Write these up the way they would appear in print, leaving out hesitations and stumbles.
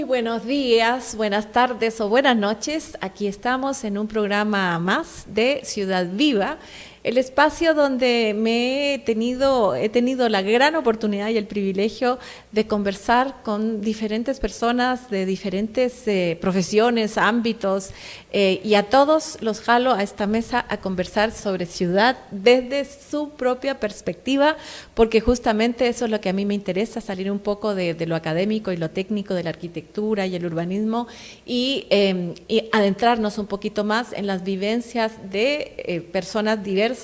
buenos días, buenas tardes o buenas noches. Aquí estamos en un programa más de Ciudad Viva, el espacio donde he tenido la gran oportunidad y el privilegio de conversar con diferentes personas de diferentes profesiones, ámbitos, y a todos los jalo a esta mesa a conversar sobre ciudad desde su propia perspectiva, porque justamente eso es lo que a mí me interesa, salir un poco de lo académico y lo técnico de la arquitectura y el urbanismo y adentrarnos un poquito más en las vivencias de personas diversas,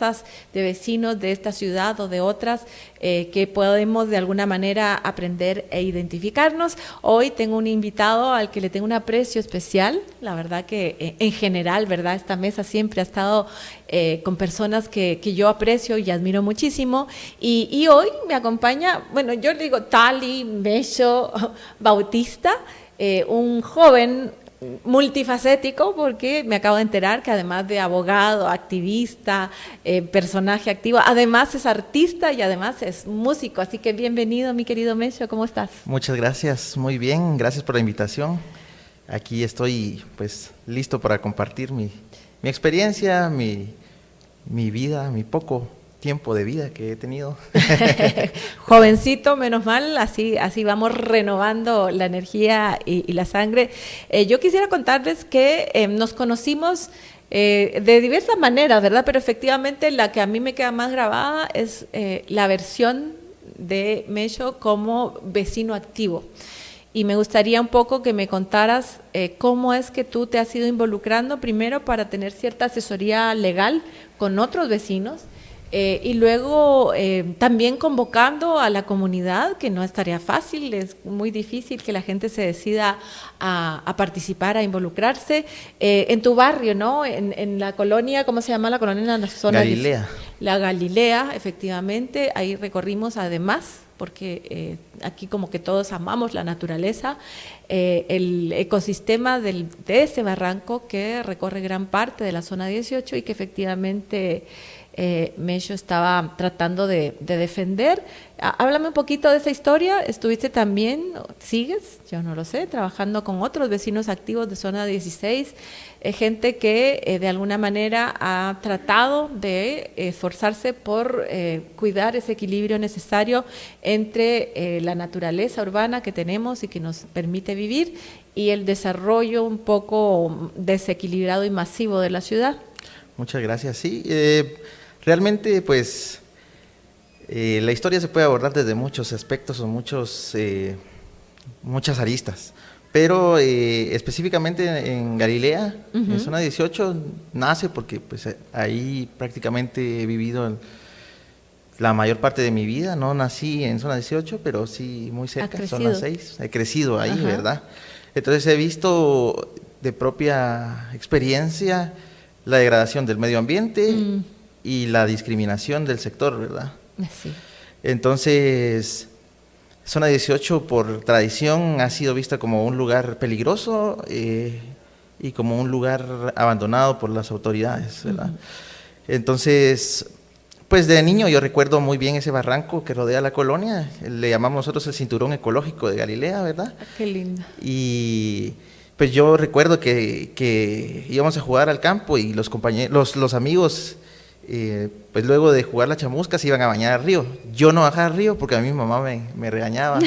de vecinos de esta ciudad o de otras, que podemos de alguna manera aprender e identificarnos. Hoy tengo un invitado al que le tengo un aprecio especial, la verdad que en general, ¿verdad? Esta mesa siempre ha estado con personas que yo aprecio y admiro muchísimo, y hoy me acompaña, bueno, yo le digo Tali Mello Bautista, un joven multifacético, porque me acabo de enterar que además de abogado, activista, personaje activo, además es artista y además es músico. Así que bienvenido, mi querido Mello, ¿cómo estás? Muchas gracias, muy bien, gracias por la invitación. Aquí estoy pues listo para compartir mi experiencia, mi vida, mi poco tiempo de vida que he tenido. Jovencito, menos mal, así vamos renovando la energía y la sangre. Yo quisiera contarles que nos conocimos de diversas maneras, ¿verdad? Pero efectivamente la que a mí me queda más grabada es la versión de Mello como vecino activo. Y me gustaría un poco que me contaras cómo es que tú te has ido involucrando primero para tener cierta asesoría legal con otros vecinos, y luego también convocando a la comunidad, que no es tarea fácil, es muy difícil que la gente se decida a participar, a involucrarse. En tu barrio, ¿no? En la colonia, ¿cómo se llama la colonia? En la zona Galilea. La Galilea, efectivamente, ahí recorrimos además, porque aquí como que todos amamos la naturaleza, el ecosistema de ese barranco que recorre gran parte de la zona 18 y que efectivamente Mello estaba tratando de defender. Háblame un poquito de esa historia. ¿Estuviste también, sigues, yo no lo sé, trabajando con otros vecinos activos de zona 16, gente que de alguna manera ha tratado de esforzarse por cuidar ese equilibrio necesario entre la naturaleza urbana que tenemos y que nos permite vivir y el desarrollo un poco desequilibrado y masivo de la ciudad? Muchas gracias, sí. Realmente, pues, la historia se puede abordar desde muchos aspectos o muchas aristas, pero específicamente en Galilea, en zona 18, nace porque pues ahí prácticamente he vivido la mayor parte de mi vida. No nací en zona 18, pero sí muy cerca, zona 6, he crecido ahí, ¿verdad? Entonces he visto de propia experiencia la degradación del medio ambiente y la discriminación del sector, ¿verdad? Sí. Entonces, zona 18 por tradición ha sido vista como un lugar peligroso y como un lugar abandonado por las autoridades, ¿verdad? Entonces, pues de niño yo recuerdo muy bien ese barranco que rodea la colonia, le llamamos nosotros el cinturón ecológico de Galilea, ¿verdad? Qué lindo. Y pues yo recuerdo que íbamos a jugar al campo y los compañeros, los amigos, pues luego de jugar la chamusca se iban a bañar al río. Yo no bajaba al río porque a mi mamá me regañaba.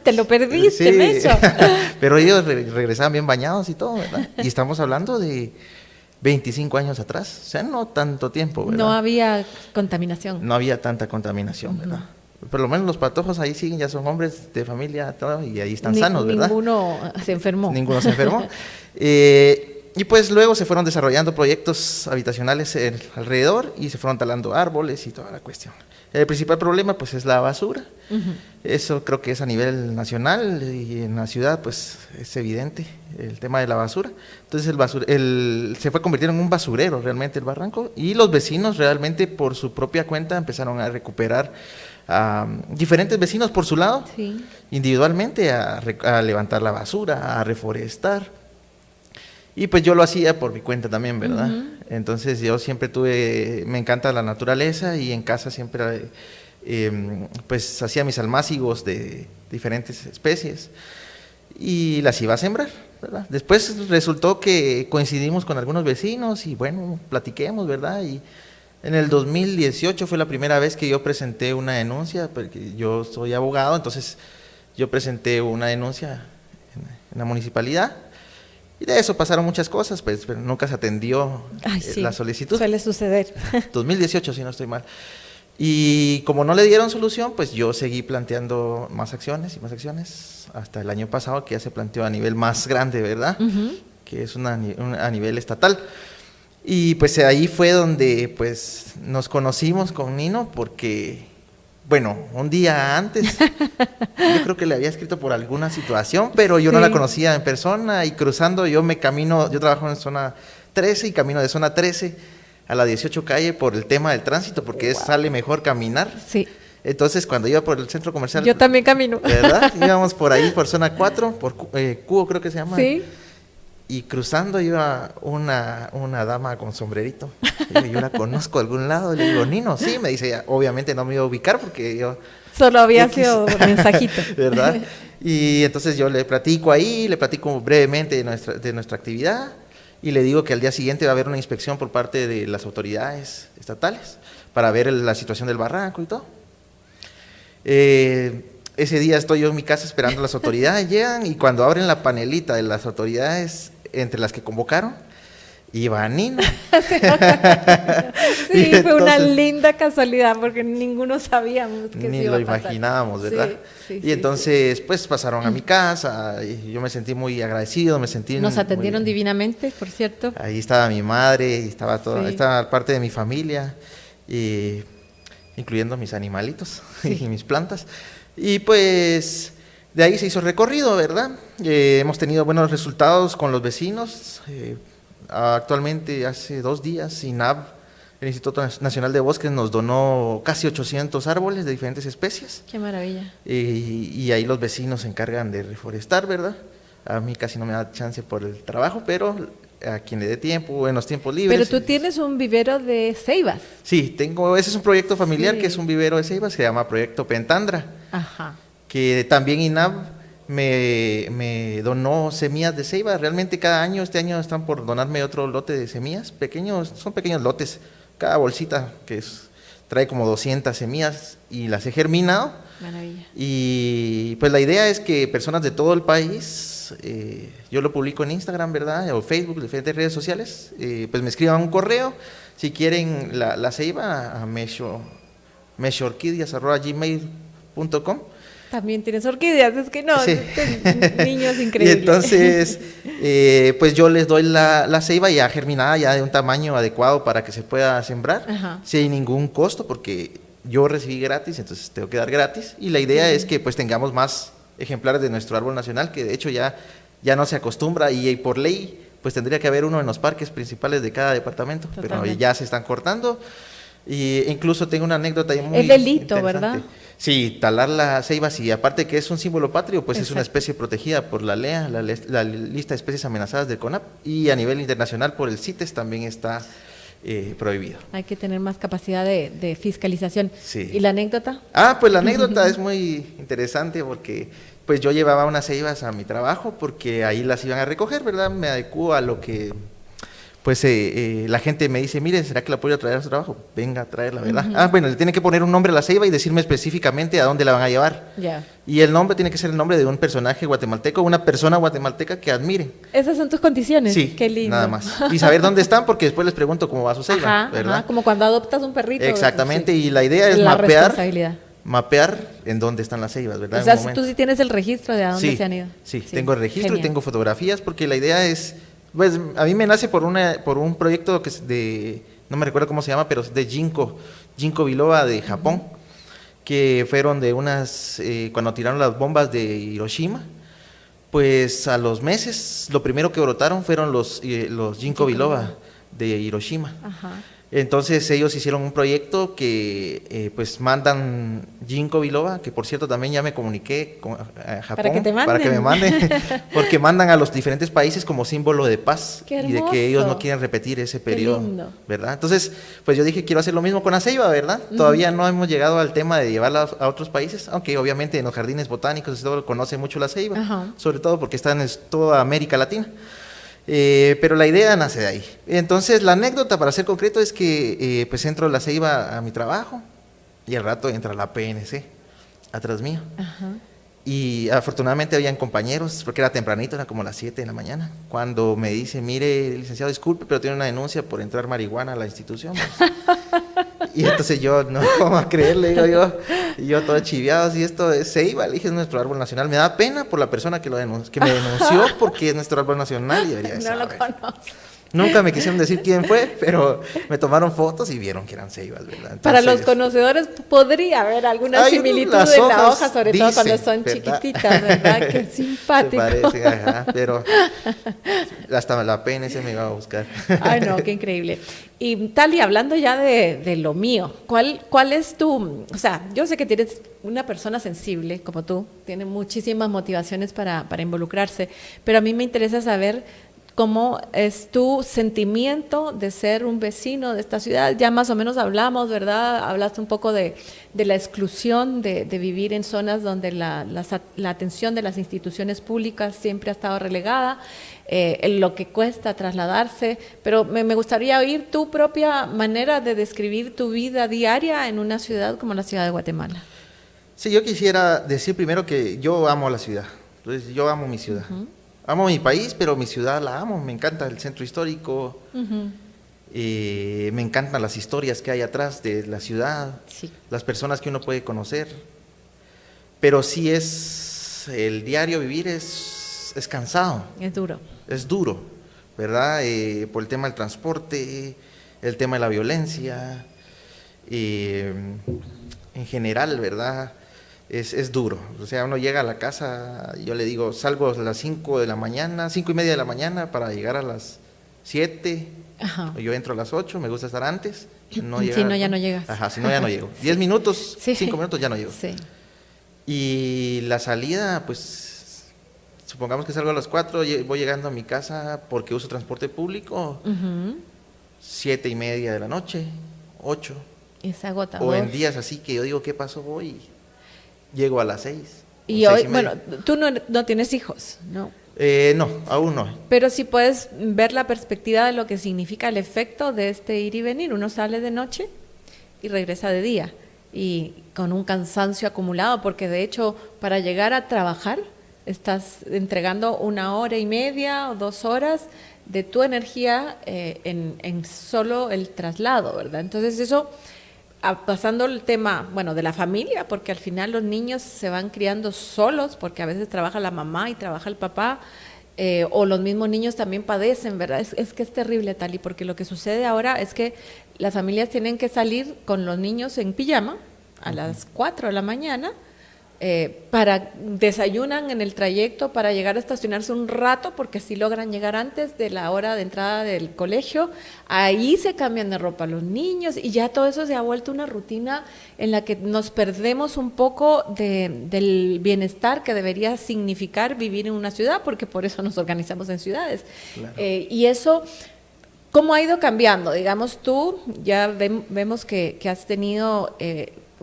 Te lo perdiste, sí. Mello. Pero ellos regresaban bien bañados y todo, ¿verdad? Y estamos hablando de 25 años atrás, o sea, no tanto tiempo, ¿verdad? No había contaminación. No había tanta contaminación, ¿verdad? Por lo menos los patojos ahí siguen, ya son hombres de familia, todo, y ahí están sanos, ¿verdad? Ninguno se enfermó. Ninguno se enfermó. Y pues luego se fueron desarrollando proyectos habitacionales alrededor y se fueron talando árboles y toda la cuestión. El principal problema pues es la basura. Eso creo que es a nivel nacional y en la ciudad pues es evidente el tema de la basura. Entonces se fue convirtiendo en un basurero realmente el barranco, y los vecinos realmente por su propia cuenta empezaron a recuperar diferentes vecinos por su lado, sí, individualmente a levantar la basura, a reforestar. Y pues yo lo hacía por mi cuenta también, ¿verdad? Entonces yo siempre me encanta la naturaleza, y en casa siempre pues hacía mis almácigos de diferentes especies. y las iba a sembrar, ¿verdad? Después resultó que coincidimos con algunos vecinos y bueno, platiquemos, ¿verdad? Y en el 2018 fue la primera vez que yo presenté una denuncia, porque yo soy abogado, entonces yo presenté una denuncia en la municipalidad. Y de eso pasaron muchas cosas, pues, pero nunca se atendió la solicitud. Suele suceder. 2018, si no estoy mal. Y como no le dieron solución, pues yo seguí planteando más acciones y más acciones, hasta el año pasado, que ya se planteó a nivel más grande, ¿verdad? Que es a nivel estatal. Y pues ahí fue donde pues nos conocimos con Nino, porque, bueno, un día antes, yo creo que le había escrito por alguna situación, pero yo no la conocía en persona, y cruzando yo trabajo en zona 13 y camino de zona 13 a la 18 calle por el tema del tránsito, porque sale mejor caminar. Sí. Entonces, cuando iba por el centro comercial... Yo también camino. ¿Verdad? Íbamos por ahí, por zona 4, por Cubo creo que se llama. Sí. Y cruzando iba una dama con sombrerito. Yo la conozco de algún lado. Le digo, Nino, sí. Me dice, obviamente no me iba a ubicar porque yo... Solo había sido mensajito. ¿Verdad? Y entonces yo le platico brevemente de nuestra actividad, y le digo que al día siguiente va a haber una inspección por parte de las autoridades estatales para ver la situación del barranco y todo. Ese día estoy yo en mi casa esperando a las autoridades, llegan, y cuando abren la panelita de las autoridades, entre las que convocaron, iba Nino. Sí, entonces, fue una linda casualidad, porque ninguno sabíamos que ni se iba lo a pasar. imaginábamos, ¿verdad? Sí, entonces, pues pasaron a mi casa, y yo me sentí muy agradecido, Nos atendieron divinamente, por cierto. Ahí estaba mi madre, y estaba parte de mi familia, incluyendo mis animalitos y mis plantas. Y pues de ahí se hizo el recorrido, ¿verdad? Hemos tenido buenos resultados con los vecinos. Actualmente, hace 2 días, INAV, el Instituto Nacional de Bosques, nos donó casi 800 árboles de diferentes especies. ¡Qué maravilla! Y ahí los vecinos se encargan de reforestar, ¿verdad? A mí casi no me da chance por el trabajo, pero a quien le dé tiempo, en los tiempos libres. Pero tú tienes un vivero de ceibas. Sí, ese es un proyecto familiar, que es un vivero de ceibas, se llama Proyecto Pentandra. Ajá. Que también INAV me donó semillas de ceiba. Realmente cada año, este año están por donarme otro lote de semillas, son pequeños lotes, cada bolsita trae como 200 semillas, y las he germinado. Maravilla. Y pues la idea es que personas de todo el país, yo lo publico en Instagram, ¿verdad? O Facebook, diferentes redes sociales, pues me escriban un correo, si quieren la ceiba, a meshorquidias@gmail.com. También tienes orquídeas, es que no, sí. Niños increíbles. Y entonces, pues yo les doy la ceiba ya germinada, ya de un tamaño adecuado para que se pueda sembrar, sin ningún costo, porque yo recibí gratis, entonces tengo que dar gratis, y la idea es que pues tengamos más ejemplares de nuestro árbol nacional, que de hecho ya no se acostumbra, y por ley pues tendría que haber uno en los parques principales de cada departamento. Totalmente. Pero ya se están cortando. Y incluso tengo una anécdota muy es delito, ¿verdad? Sí, talar la ceiba, sí, aparte que es un símbolo patrio, pues es una especie protegida por la LEA, la lista de especies amenazadas del CONAP, y a nivel internacional por el CITES también está prohibido. Hay que tener más capacidad de fiscalización. Sí. ¿Y la anécdota? Pues la anécdota es muy interesante, porque pues yo llevaba unas ceibas a mi trabajo, porque ahí las iban a recoger, ¿verdad? Me adecuo a lo que pues la gente me dice, mire, ¿será que la puedo traer a su trabajo? Venga a traerla, ¿verdad? Bueno, le tiene que poner un nombre a la ceiba y decirme específicamente a dónde la van a llevar. Ya. Y el nombre tiene que ser el nombre de un personaje guatemalteco, una persona guatemalteca que admiren. ¿Esas son tus condiciones? Sí, qué lindo. Nada más. Y saber dónde están, porque después les pregunto cómo va su ceiba, ¿verdad? Ajá, como cuando adoptas un perrito. Exactamente, sí. Y la idea es mapear en dónde están las ceibas, ¿verdad? O sea, tú sí tienes el registro de a dónde se han ido. Sí, tengo el registro. Genial. Y tengo fotografías, porque la idea es... Pues a mí me nace por un proyecto que es no me recuerdo cómo se llama, pero es de Ginkgo biloba de Japón, que fueron de cuando tiraron las bombas de Hiroshima, pues a los meses, lo primero que brotaron fueron los Ginkgo biloba de Hiroshima. Entonces ellos hicieron un proyecto que pues mandan ginkgo biloba, que por cierto también ya me comuniqué con Japón para que me manden, porque mandan a los diferentes países como símbolo de paz y de que ellos no quieren repetir ese periodo, ¿verdad? Entonces pues yo dije, quiero hacer lo mismo con la ceiba, ¿verdad? Todavía no hemos llegado al tema de llevarla a otros países, aunque obviamente en los jardines botánicos y todo conocen mucho la ceiba, sobre todo porque está en toda América Latina. Pero la idea nace de ahí. Entonces la anécdota, para ser concreto, es que pues entro la ceiba a mi trabajo y al rato entra la PNC atrás mío. Y afortunadamente habían compañeros, porque era tempranito, era como las 7 de la mañana, cuando me dice, mire, licenciado, disculpe, pero tiene una denuncia por entrar marihuana a la institución. Pues. Y entonces yo, no, ¿cómo a creerle? Digo yo, y yo todo chiviado, si esto es ceiba, le dije, es nuestro árbol nacional. Me da pena por la persona que me denunció, porque es nuestro árbol nacional y debería de saber. No lo conozco. Nunca me quisieron decir quién fue, pero me tomaron fotos y vieron que eran ceibas, ¿verdad? Entonces, para los conocedores podría haber alguna similitud en la hoja, sobre todo cuando son chiquititas, ¿verdad? Qué simpático. Se parece, pero hasta la PNC me iba a buscar. Ay, no, qué increíble. Y Tali, hablando ya de lo mío, ¿cuál es tu, o sea, yo sé que tienes una persona sensible como tú, tiene muchísimas motivaciones para involucrarse, pero a mí me interesa saber ¿cómo es tu sentimiento de ser un vecino de esta ciudad? Ya más o menos hablamos, ¿verdad? Hablaste un poco de la exclusión de vivir en zonas donde la atención de las instituciones públicas siempre ha estado relegada, lo que cuesta trasladarse, pero me gustaría oír tu propia manera de describir tu vida diaria en una ciudad como la ciudad de Guatemala. Sí, yo quisiera decir primero que yo amo la ciudad, entonces yo amo mi ciudad. Amo mi país, pero mi ciudad la amo, me encanta el centro histórico, me encantan las historias que hay atrás de la ciudad, las personas que uno puede conocer, pero sí el diario vivir es cansado. Es duro. Es duro, ¿verdad? Por el tema del transporte, el tema de la violencia, en general, ¿verdad? Es duro, o sea, uno llega a la casa, yo le digo, salgo a las 5 de la mañana, 5:30 de la mañana para llegar a las 7, yo entro a las 8, me gusta estar antes, no llegar, si no ya no llegas. Si no ya no llego, 10 minutos, 5 minutos ya no llego. Y la salida, pues, supongamos que salgo a las 4, voy llegando a mi casa porque uso transporte público, 7:30 de la noche, 8. Es agotador. O en días así que yo digo, ¿qué pasó hoy? Llego a las 6. Y hoy, bueno, tú no tienes hijos, ¿no? No, aún no. Pero sí puedes ver la perspectiva de lo que significa el efecto de este ir y venir. Uno sale de noche y regresa de día, y con un cansancio acumulado, porque de hecho para llegar a trabajar estás entregando 1:30 o 2 horas de tu energía en solo el traslado, ¿verdad? Entonces eso... pasando el tema, bueno, de la familia, porque al final los niños se van criando solos, porque a veces trabaja la mamá y trabaja el papá, o los mismos niños también padecen, ¿verdad? Es que es terrible, Tali, porque lo que sucede ahora es que las familias tienen que salir con los niños en pijama a las 4 de la mañana, desayunan en el trayecto para llegar a estacionarse un rato, porque si logran llegar antes de la hora de entrada del colegio, ahí se cambian de ropa los niños, y ya todo eso se ha vuelto una rutina en la que nos perdemos un poco del bienestar que debería significar vivir en una ciudad, porque por eso nos organizamos en ciudades. Claro. Y eso, ¿cómo ha ido cambiando? Digamos, tú ya vemos que has tenido...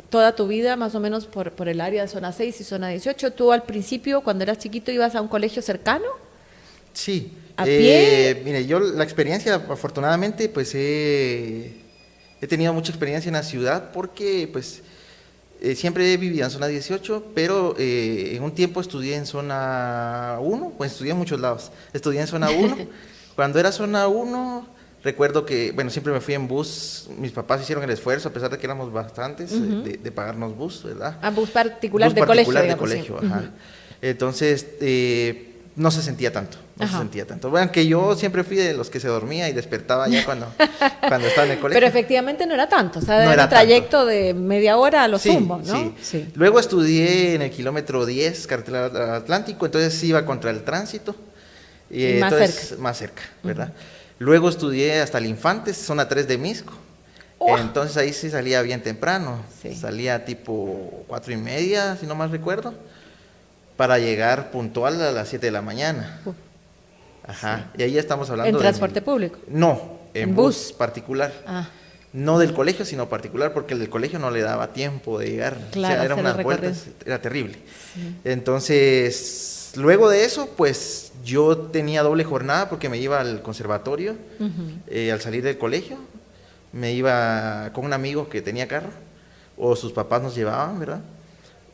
toda tu vida más o menos por el área de zona 6 y zona 18. ¿Tú al principio, cuando eras chiquito, ibas a un colegio cercano? Sí. ¿A pie? Mire, yo la experiencia, afortunadamente, pues he tenido mucha experiencia en la ciudad, porque pues siempre he vivido en zona 18, pero en un tiempo estudié en zona 1, pues estudié en muchos lados. Estudié en zona 1. Cuando era zona 1... recuerdo que, bueno, siempre me fui en bus, mis papás hicieron el esfuerzo, a pesar de que éramos bastantes, de pagarnos bus, ¿verdad? A bus particular de colegio, digamos, de colegio, ajá. Entonces, no se sentía tanto, Bueno, que yo siempre fui de los que se dormía y despertaba ya cuando estaba en el colegio. Pero efectivamente no era tanto, o sea, era un trayecto de media hora a lo sumo, ¿no? Sí. Luego estudié en el kilómetro 10, carretera Atlántico, entonces iba contra el tránsito. Y más entonces, cerca. Más cerca, ¿verdad? Luego estudié hasta el Infantes, zona 3 de Misco. Oh. Entonces ahí sí salía bien temprano, Sí. salía tipo 4:30, si no mal recuerdo, para llegar puntual a las 7 de la mañana. Ajá, y ahí ya estamos hablando ¿En transporte público? No, en ¿En bus bus? particular. Ah, No del colegio, sino particular, porque el del colegio no le daba tiempo de llegar. Claro, O sea, eran hacer el unas vueltas, recorrido. era terrible. sí. Entonces, luego de eso, pues yo tenía doble jornada porque me iba al conservatorio, Ujú. al salir del colegio, me iba con un amigo que tenía carro, o sus papás nos llevaban, ¿verdad?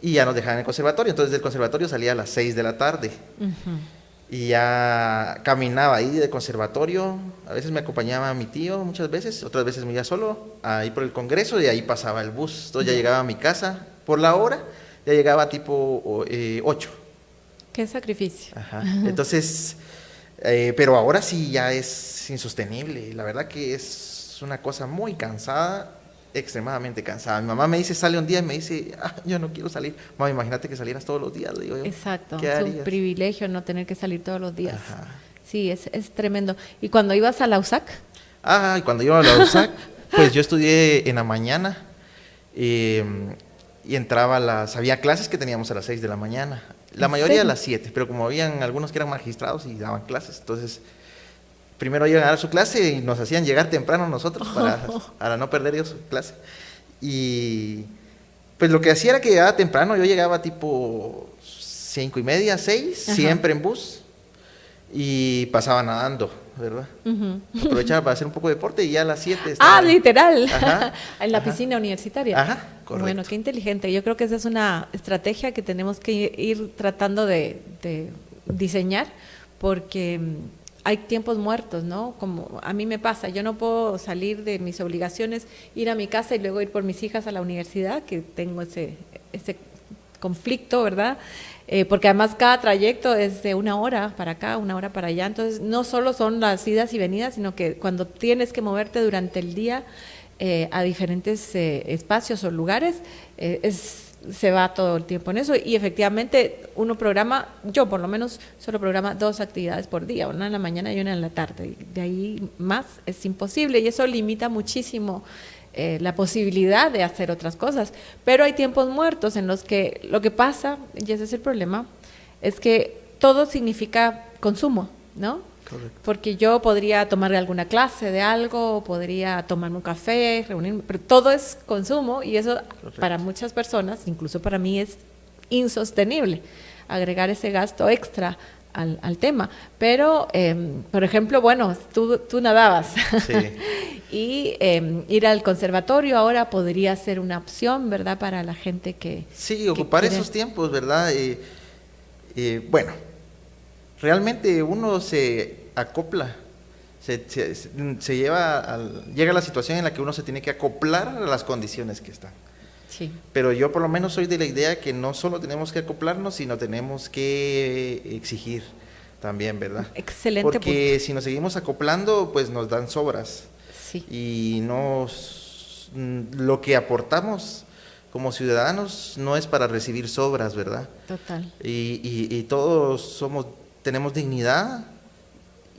Y ya nos dejaban en el conservatorio. Entonces del conservatorio salía a las 6 de la tarde. Ujú. Y ya caminaba ahí del conservatorio, a veces me acompañaba mi tío, muchas veces, otras veces me iba solo, ahí por el Congreso, y ahí pasaba el bus. Entonces ya llegaba a mi casa por la hora, ya llegaba tipo 8. Qué sacrificio. Ajá. Entonces, pero ahora sí ya es insostenible, la verdad que es una cosa muy cansada, extremadamente cansada. Mi mamá me dice, sale un día y me dice, yo no quiero salir. Mamá, imagínate que salieras todos los días, le digo yo. Exacto, ¿Qué es un harías? privilegio no tener que salir todos los días. Ajá. Sí, es tremendo. ¿Y cuando ibas a la USAC? Y cuando iba a la USAC, pues yo estudié en la mañana y entraba había clases que teníamos a las 6 de la mañana, la ¿En mayoría a serio? las 7, pero como habían algunos que eran magistrados y daban clases, entonces primero iban a dar su clase y nos hacían llegar temprano nosotros para no perder ellos su clase. Y pues lo que hacía era que llegaba temprano, yo llegaba tipo 5:30, 6, Ajá. siempre en bus y pasaba nadando, ¿verdad? Ujú. Aprovechaba para hacer un poco de deporte y ya a las 7 estaba. Literal. Ajá, En la ajá. piscina universitaria. Ajá, correcto. Bueno, qué inteligente. Yo creo que esa es una estrategia que tenemos que ir tratando de diseñar, porque hay tiempos muertos, ¿no? Como a mí me pasa, yo no puedo salir de mis obligaciones, ir a mi casa y luego ir por mis hijas a la universidad, que tengo ese conflicto, ¿verdad? Porque además cada trayecto es de 1 hora para acá, 1 hora para allá, entonces no solo son las idas y venidas, sino que cuando tienes que moverte durante el día a diferentes espacios o lugares, se va todo el tiempo en eso, y efectivamente uno programa, yo por lo menos solo programa 2 actividades por día, una en la mañana y una en la tarde, y de ahí más es imposible, y eso limita muchísimo la posibilidad de hacer otras cosas, pero hay tiempos muertos en los que lo que pasa, y ese es el problema, es que todo significa consumo, ¿no? Correcto. Porque yo podría tomar alguna clase de algo, podría tomarme un café, reunirme, pero todo es consumo, y eso para muchas personas, incluso para mí, es insostenible, agregar ese gasto extra al tema. Pero, por ejemplo, bueno, tú nadabas. Sí. Y ir al conservatorio ahora podría ser una opción, ¿verdad? Para la gente que... Sí, ocupar quiere... esos tiempos, ¿verdad? Bueno, realmente uno se acopla, se llega a la situación en la que uno se tiene que acoplar a las condiciones que están. Sí. Pero yo por lo menos soy de la idea que no solo tenemos que acoplarnos, sino tenemos que exigir también, ¿verdad? Excelente Porque punto. si nos seguimos acoplando, pues nos dan sobras. Sí. Y lo que aportamos como ciudadanos no es para recibir sobras, ¿verdad? Total. Y todos tenemos dignidad,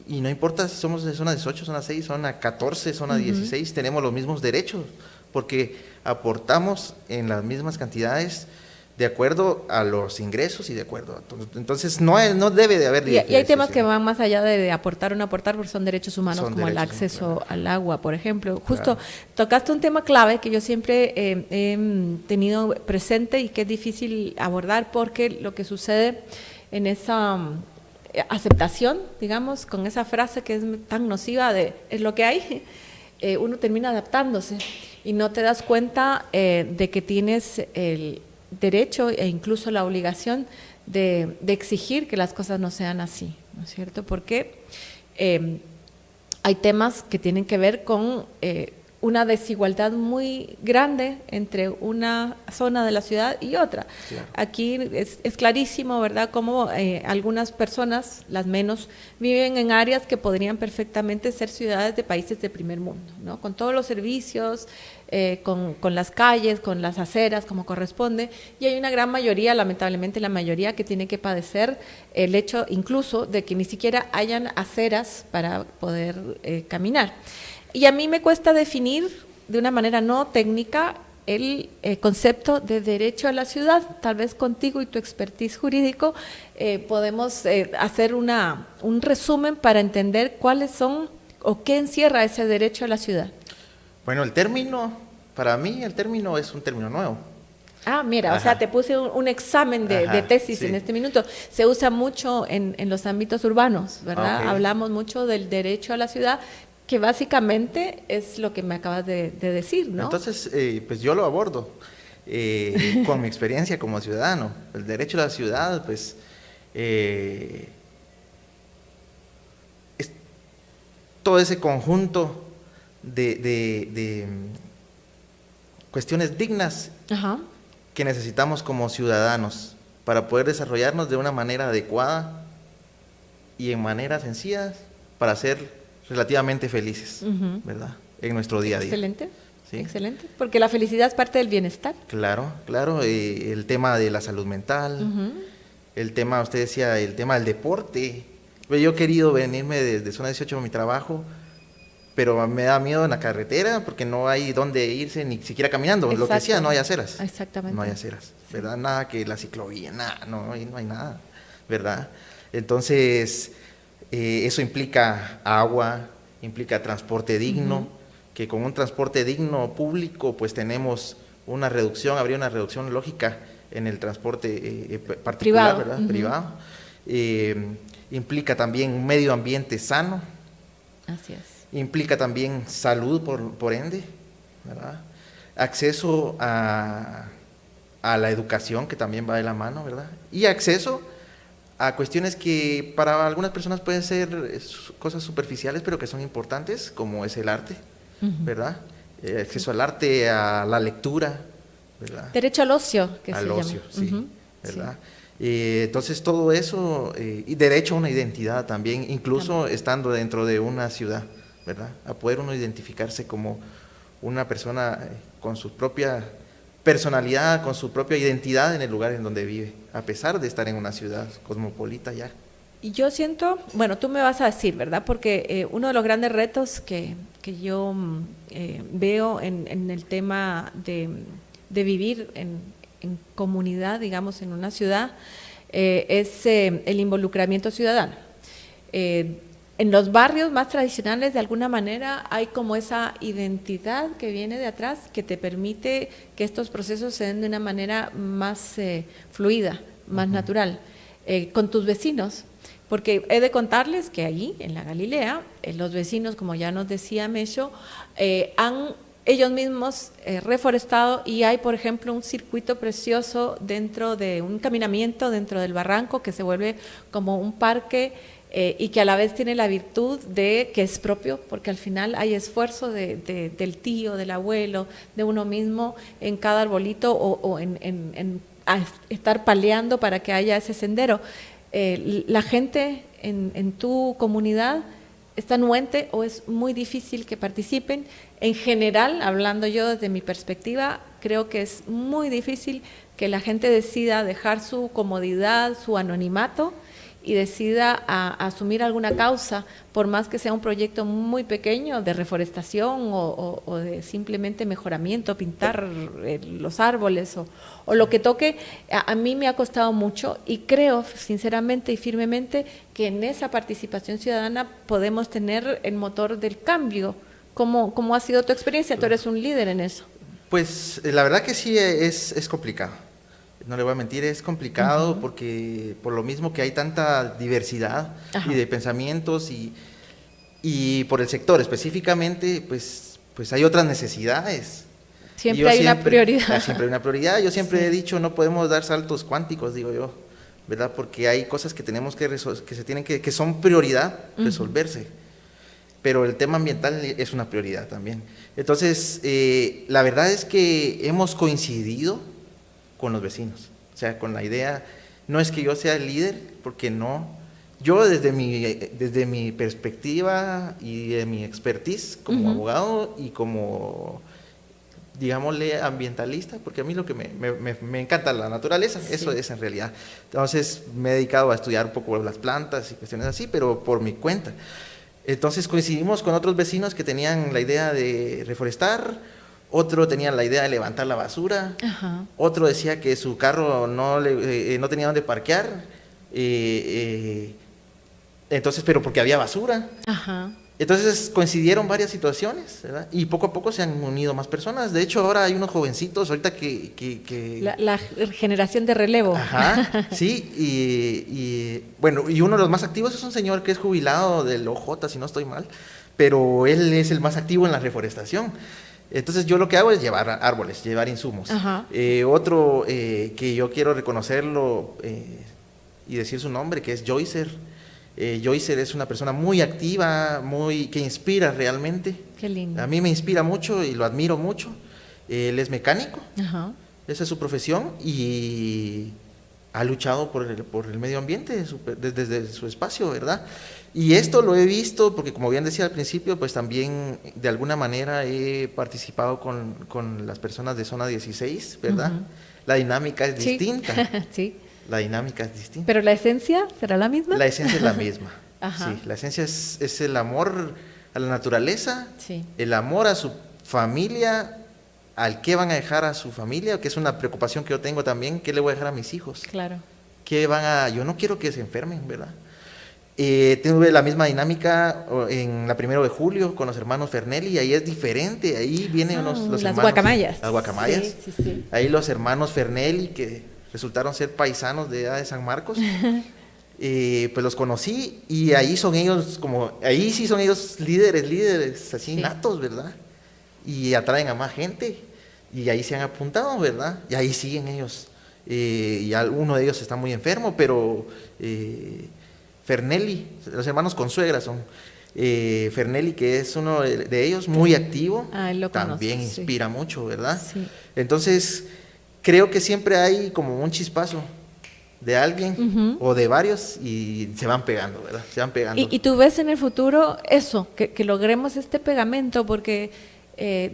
y no importa si somos de zona 18, zona 6, zona 14, zona 16, tenemos los mismos derechos, porque aportamos en las mismas cantidades de acuerdo a los ingresos y de acuerdo a todo. Entonces no debe de haber Y hay temas que diferenciación. van más allá de aportar o no aportar, porque son derechos humanos, Son como el derechos, acceso claro. al agua, por ejemplo. Justo Claro. tocaste un tema clave que yo siempre he tenido presente y que es difícil abordar, porque lo que sucede en esa aceptación, digamos, con esa frase que es tan nociva de es lo que hay, uno termina adaptándose y no te das cuenta de que tienes el derecho e incluso la obligación de exigir que las cosas no sean así, ¿no es cierto? Porque hay temas que tienen que ver con una desigualdad muy grande entre una zona de la ciudad y otra. Claro. Aquí es clarísimo, ¿verdad?, cómo algunas personas, las menos, viven en áreas que podrían perfectamente ser ciudades de países de primer mundo, ¿no? Con todos los servicios, con las calles, con las aceras, como corresponde, y hay una gran mayoría, lamentablemente la mayoría, que tiene que padecer el hecho incluso de que ni siquiera hayan aceras para poder caminar. Y a mí me cuesta definir de una manera no técnica el concepto de derecho a la ciudad. Tal vez contigo y tu expertise jurídico podemos hacer un resumen para entender cuáles son o qué encierra ese derecho a la ciudad. Bueno, para mí el término es un término nuevo. Ah, mira, o sea, te puse un examen de tesis en este minuto. Se usa mucho en los ámbitos urbanos, ¿verdad? Okay. Hablamos mucho del derecho a la ciudad, que básicamente es lo que me acabas de decir, ¿no? Entonces, pues yo lo abordo con mi experiencia como ciudadano. El derecho a la ciudad, pues, es todo ese conjunto de cuestiones dignas que necesitamos como ciudadanos para poder desarrollarnos de una manera adecuada y en maneras sencillas para ser relativamente felices, ¿verdad? En nuestro día a día. Excelente, ¿Sí? Excelente, porque la felicidad es parte del bienestar. Claro, claro, el tema de la salud mental, el tema, usted decía, el tema del deporte. Yo he querido venirme desde zona 18 a mi trabajo, pero me da miedo en la carretera porque no hay dónde irse ni siquiera caminando. Exacto. Lo que decía, no hay aceras. Exactamente. No hay aceras, ¿verdad? Nada que la ciclovía, nada, no hay nada, ¿verdad? Entonces, eso implica agua, implica transporte digno, que con un transporte digno público, pues tenemos habría una reducción lógica en el transporte particular, privado, ¿verdad? Privado. Implica también un medio ambiente sano. Así es. Implica también salud, por ende, ¿verdad? Acceso a la educación, que también va de la mano, ¿verdad? Y acceso a cuestiones que para algunas personas pueden ser cosas superficiales, pero que son importantes, como es el arte, ¿verdad? Acceso al arte, a la lectura, ¿verdad? Derecho al ocio, que al se ocio, llama. sí, ¿verdad? Entonces todo eso, y derecho a una identidad también, incluso estando dentro de una ciudad, ¿verdad? A poder uno identificarse como una persona con su propia personalidad, con su propia identidad en el lugar en donde vive, a pesar de estar en una ciudad cosmopolita ya. Y yo siento, bueno, tú me vas a decir, ¿verdad? Porque uno de los grandes retos que yo veo en el tema de vivir en comunidad, digamos, en una ciudad, es el involucramiento ciudadano. En los barrios más tradicionales, de alguna manera, hay como esa identidad que viene de atrás que te permite que estos procesos se den de una manera más fluida, más natural, con tus vecinos. Porque he de contarles que allí, en la Galilea, los vecinos, como ya nos decía Mecho, han ellos mismos reforestado, y hay, por ejemplo, un circuito precioso dentro de un caminamiento dentro del barranco que se vuelve como un parque y que a la vez tiene la virtud de que es propio, porque al final hay esfuerzo del tío, del abuelo, de uno mismo en cada arbolito o en estar paleando para que haya ese sendero. La gente en tu comunidad está anuente o es muy difícil que participen. En general, hablando yo desde mi perspectiva, creo que es muy difícil que la gente decida dejar su comodidad, su anonimato, y decida a asumir alguna causa, por más que sea un proyecto muy pequeño de reforestación o de simplemente mejoramiento, pintar los árboles o lo que toque. A mí me ha costado mucho y creo sinceramente y firmemente que en esa participación ciudadana podemos tener el motor del cambio. ¿Cómo ha sido tu experiencia? Tú eres un líder en eso. Pues la verdad que sí es complicado. No le voy a mentir, es complicado porque por lo mismo que hay tanta diversidad y de pensamientos y por el sector específicamente, pues hay otras necesidades. Siempre hay una prioridad. Siempre hay una prioridad. Yo siempre he dicho, no podemos dar saltos cuánticos, digo yo, ¿verdad? Porque hay cosas que tenemos que son prioridad resolverse. Pero el tema ambiental es una prioridad también. Entonces, la verdad es que hemos coincidido con los vecinos, o sea, con la idea, no es que yo sea el líder, porque no, yo desde mi perspectiva y de mi expertise como abogado y como, digámosle, ambientalista, porque a mí lo que me encanta la naturaleza, eso es en realidad. Entonces me he dedicado a estudiar un poco las plantas y cuestiones así, pero por mi cuenta. Entonces coincidimos con otros vecinos que tenían la idea de reforestar, otro tenía la idea de levantar la basura, Ajá. otro decía que su carro no tenía dónde parquear, entonces, pero porque había basura. Ajá. Entonces coincidieron varias situaciones, ¿verdad? Y poco a poco se han unido más personas. De hecho, ahora hay unos jovencitos ahorita que... La generación de relevo. Ajá, sí, bueno, y uno de los más activos es un señor que es jubilado del OJ, si no estoy mal, pero él es el más activo en la reforestación. Entonces yo lo que hago es llevar árboles, llevar insumos. Ajá. Otro que yo quiero reconocerlo y decir su nombre, que es Joycer. Joycer es una persona muy activa, que inspira realmente. Qué lindo. A mí me inspira mucho y lo admiro mucho. Él es mecánico, Ajá. esa es su profesión y ha luchado por el medio ambiente desde su espacio, ¿verdad? Y esto lo he visto porque, como bien decía al principio, pues también de alguna manera he participado con las personas de Zona 16, ¿verdad? Uh-huh. La dinámica es Sí. distinta. Sí. La dinámica es distinta. ¿Pero la esencia será la misma? La esencia es la misma. Ajá. Sí, la esencia es el amor a la naturaleza, Sí. el amor a su familia, al qué van a dejar a su familia, que es una preocupación que yo tengo también, qué le voy a dejar a mis hijos. Claro. Yo no quiero que se enfermen, ¿verdad? Tuve la misma dinámica en la 1 de julio con los hermanos Fernelli, ahí es diferente, ahí vienen los las hermanos, guacamayas. las guacamayas, Sí. ahí los hermanos Fernelli que resultaron ser paisanos de allá de San Marcos, pues los conocí y ahí sí son ellos líderes así Sí. natos, ¿verdad? Y atraen a más gente y ahí se han apuntado, ¿verdad? Y ahí siguen ellos. Y uno de ellos está muy enfermo, pero Fernelli, los hermanos Consuegra son. Fernelli, que es uno de ellos, muy activo, Lo también conozco, inspira mucho, ¿verdad? Sí. Entonces, creo que siempre hay como un chispazo de alguien o de varios y se van pegando, ¿verdad? Se van pegando. ¿Y tú ves en el futuro eso, que logremos este pegamento? Porque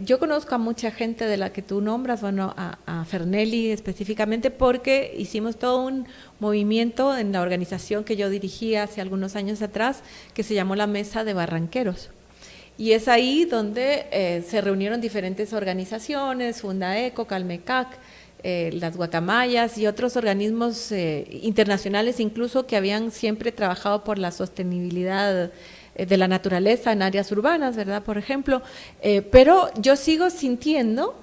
yo conozco a mucha gente de la que tú nombras, bueno, a Fernelli específicamente, porque hicimos todo un movimiento en la organización que yo dirigía hace algunos años atrás, que se llamó la Mesa de Barranqueros. Y es ahí donde se reunieron diferentes organizaciones, Fundaeco, Calmecac, las Guacamayas y otros organismos internacionales incluso que habían siempre trabajado por la sostenibilidad de la naturaleza en áreas urbanas, ¿verdad? Por ejemplo, pero yo sigo sintiendo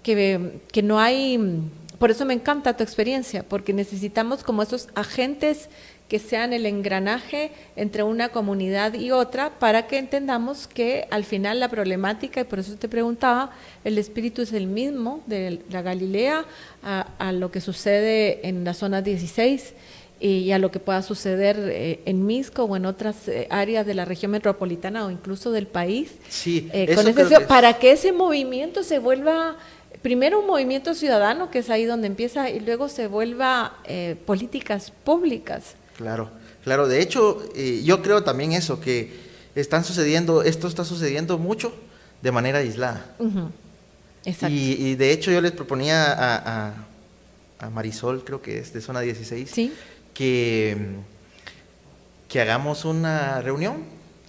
que no hay, por eso me encanta tu experiencia, porque necesitamos como esos agentes que sean el engranaje entre una comunidad y otra para que entendamos que al final la problemática, y por eso te preguntaba, el espíritu es el mismo de la Galilea a lo que sucede en la zona 16 y a lo que pueda suceder en Misco o en otras áreas de la región metropolitana o incluso del país. Sí, para que ese movimiento se vuelva primero un movimiento ciudadano, que es ahí donde empieza, y luego se vuelva políticas públicas. Claro. De hecho, yo creo también eso, que esto está sucediendo mucho de manera aislada. Uh-huh. Exacto. Y de hecho yo les proponía a Marisol, creo que es de Zona 16, ¿sí? que hagamos una reunión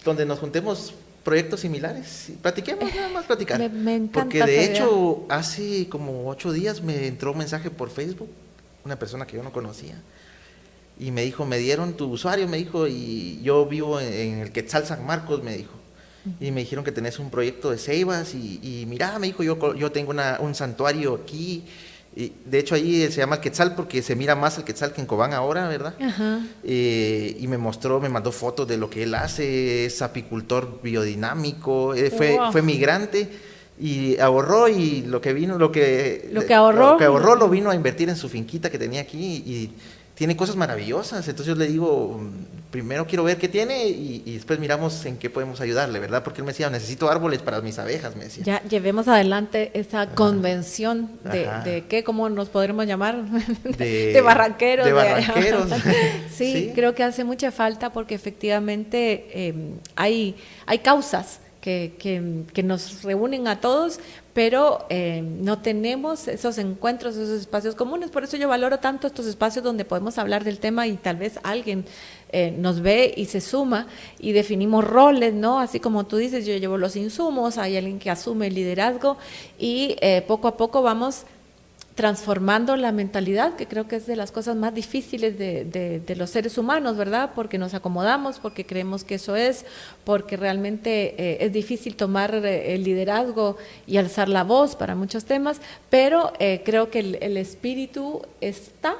donde nos juntemos proyectos similares y platiquemos, nada más platicar. Me encanta. Porque de hecho, hace como 8 días me entró un mensaje por Facebook, una persona que yo no conocía, y me dijo, me dieron tu usuario, me dijo, y yo vivo en el Quetzal San Marcos, me dijo, y me dijeron que tenés un proyecto de ceibas, y mira, me dijo, yo tengo un santuario aquí, y de hecho ahí se llama el Quetzal porque se mira más el Quetzal que en Cobán ahora, ¿verdad? Ajá. Y me mandó fotos de lo que él hace, es apicultor biodinámico, fue migrante y ahorró, y lo que ahorró lo vino a invertir en su finquita que tenía aquí y tiene cosas maravillosas. Entonces yo le digo, primero quiero ver qué tiene y después miramos en qué podemos ayudarle, ¿verdad? Porque él me decía, necesito árboles para mis abejas, me decía. Ya llevemos adelante esa convención de qué, ¿cómo nos podremos llamar? De barranqueros. De barranqueros. Sí, creo que hace mucha falta porque efectivamente hay causas que nos reúnen a todos, pero no tenemos esos encuentros, esos espacios comunes. Por eso yo valoro tanto estos espacios donde podemos hablar del tema y tal vez alguien nos ve y se suma y definimos roles, ¿no? Así como tú dices, yo llevo los insumos, hay alguien que asume el liderazgo y poco a poco vamos transformando la mentalidad, que creo que es de las cosas más difíciles de los seres humanos, ¿verdad? Porque nos acomodamos, porque creemos que eso es, porque realmente es difícil tomar el liderazgo y alzar la voz para muchos temas, pero creo que el espíritu está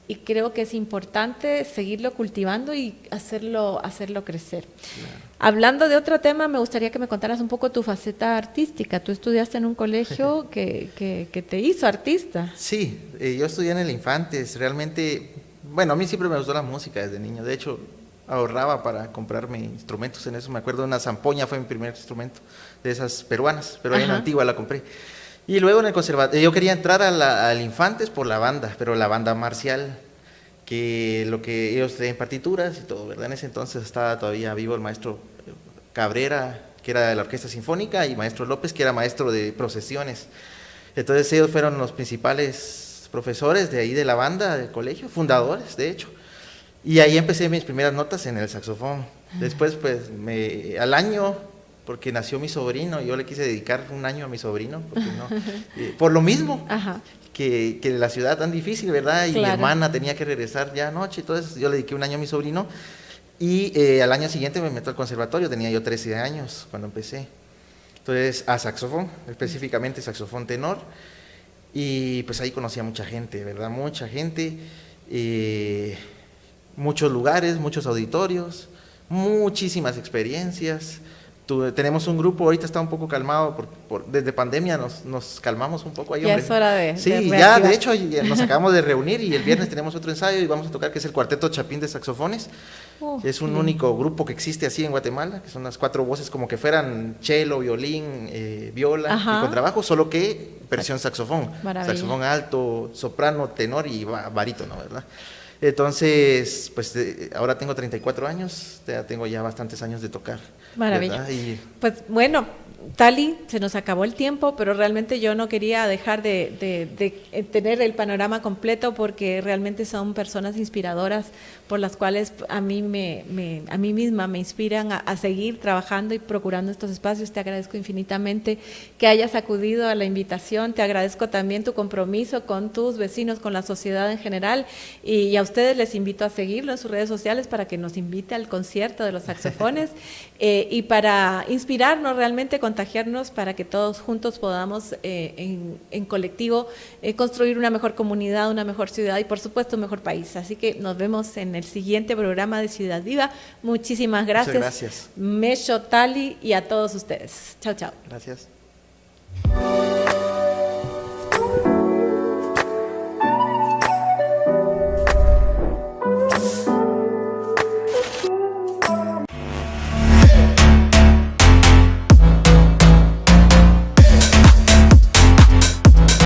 y creo que es importante seguirlo cultivando y hacerlo crecer. Claro. Hablando de otro tema, me gustaría que me contaras un poco tu faceta artística. Tú estudiaste en un colegio que te hizo artista. Sí, yo estudié en el Infantes. Realmente, bueno, a mí siempre me gustó la música desde niño. De hecho, ahorraba para comprarme instrumentos en eso. Me acuerdo de una zampoña, fue mi primer instrumento, de esas peruanas, pero ahí en Antigua la compré. Y luego en el conservatorio, yo quería entrar al Infantes por la banda, pero la banda marcial, que lo que ellos leen partituras y todo, ¿verdad? En ese entonces estaba todavía vivo el maestro Cabrera, que era de la Orquesta Sinfónica, y maestro López, que era maestro de procesiones. Entonces ellos fueron los principales profesores de ahí de la banda, del colegio, fundadores, de hecho. Y ahí empecé mis primeras notas en el saxofón. Después, pues, al año, porque nació mi sobrino, yo le quise dedicar un año a mi sobrino, porque no, por lo mismo. Que la ciudad tan difícil, ¿verdad? Y claro, mi hermana tenía que regresar ya anoche, entonces yo le dediqué un año a mi sobrino y al año siguiente me meto al conservatorio, tenía yo 13 años cuando empecé. Entonces a saxofón, específicamente saxofón tenor, y pues ahí conocí a mucha gente, ¿verdad? Mucha gente, muchos lugares, muchos auditorios, muchísimas experiencias. Tenemos un grupo, ahorita está un poco calmado, desde pandemia nos calmamos un poco ahí. Ya hombre. Es hora de sí, ya de hecho ya nos acabamos de reunir y el viernes tenemos otro ensayo y vamos a tocar, que es el Cuarteto Chapín de Saxofones. Es un único grupo que existe así en Guatemala, que son las 4 voces como que fueran cello, violín, viola y contrabajo, solo que versión saxofón. Maravilla. Saxofón alto, soprano, tenor y barítono, ¿verdad? Entonces, pues ahora tengo 34 años, tengo ya bastantes años de tocar. Maravilla. Pues bueno, Tali, se nos acabó el tiempo, pero realmente yo no quería dejar de tener el panorama completo porque realmente son personas inspiradoras por las cuales a mí misma me inspiran a seguir trabajando y procurando estos espacios. Te agradezco infinitamente que hayas acudido a la invitación, te agradezco también tu compromiso con tus vecinos, con la sociedad en general, y a ustedes les invito a seguirlo en sus redes sociales para que nos invite al concierto de los saxofones y para inspirarnos realmente, contagiarnos para que todos juntos podamos en colectivo construir una mejor comunidad, una mejor ciudad y por supuesto un mejor país. Así que nos vemos en el siguiente programa de Ciudad Viva. Muchísimas gracias. Muchas gracias. Mesho, Tali y a todos ustedes. Chao, chao. Gracias.